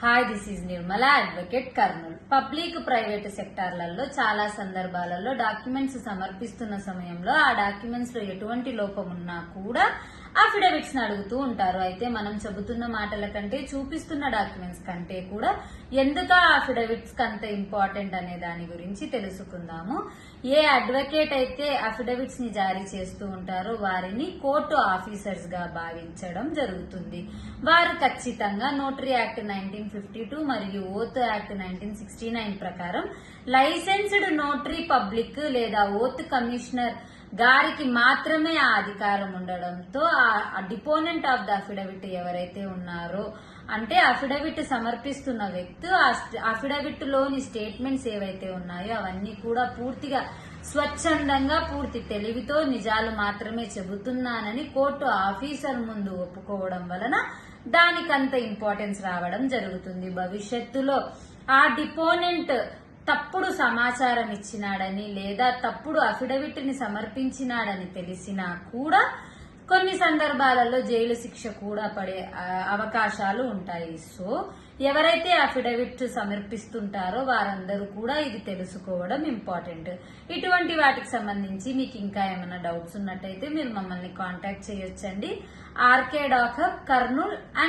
Hi, this is Nirmala, advocate, Kurnool. Public private సెక్టార్లలో చాలా సందర్భాలలో డాక్యుమెంట్స్ సమర్పిస్తున్న సమయంలో ఆ డాక్యుమెంట్స్ లో ఎటువంటి లోపం ఉన్నా కూడా అఫిడవిట్స్ అడుగుతూ ఉంటారు. అయితే మనం చెబుతున్న మాటల కంటే చూపిస్తున్న డాక్యుమెంట్స్ కంటే కూడా ఎందుకు ఆ అఫిడవిట్స్ అంత ఇంపార్టెంట్ అనే దాని గురించి తెలుసుకుందాము. ఏ అడ్వకేట్ అయితే అఫిడవిట్స్ ని జారీ చేస్తూ ఉంటారో వారిని కోర్టు ఆఫీసర్స్ గా భావించడం జరుగుతుంది. వారు ఖచ్చితంగా నోటరీ యాక్ట్ 1952 మరియు ఓత్ యాక్ట్ 1969 ప్రకారం లైసెన్స్డ్ నోటరీ పబ్లిక్ లేదా ఓత్ కమిషనర్ గారికి మాత్రమే ఆ అధికారం ఉండడంతో ఆ డిపోనెంట్ ఆఫ్ ద అఫిడవిట్ ఎవరైతే ఉన్నారో, అంటే అఫిడవిట్ సమర్పిస్తున్న వ్యక్తి ఆ అఫిడవిట్ లోని స్టేట్మెంట్స్ ఏవైతే ఉన్నాయో అవన్నీ కూడా పూర్తిగా స్వచ్ఛందంగా పూర్తి తెలివితో నిజాలు మాత్రమే చెబుతున్నానని కోర్టు ఆఫీసర్ ముందు ఒప్పుకోవడం వలన దానికంత ఇంపార్టెన్స్ రావడం జరుగుతుంది. భవిష్యత్తులో ఆ డిపోనెంట్ తప్పుడు సమాచారం ఇచ్చినాడని లేదా తప్పుడు అఫిడవిట్ ని సమర్పించినాడని తెలిసినా కూడా కొన్ని సందర్భాలలో జైలు శిక్ష కూడా పడే అవకాశాలు ఉంటాయి. సో ఎవరైతే అఫిడవిట్ సమర్పిస్తుంటారో వారందరూ కూడా ఇది తెలుసుకోవడం ఇంపార్టెంట్. ఇటువంటి వాటికి సంబంధించి మీకు ఇంకా ఏమైనా డౌట్స్ ఉన్నట్టయితే మీరు మమ్మల్ని కాంటాక్ట్ చేయొచ్చండి. RK doc hub, Kurnool and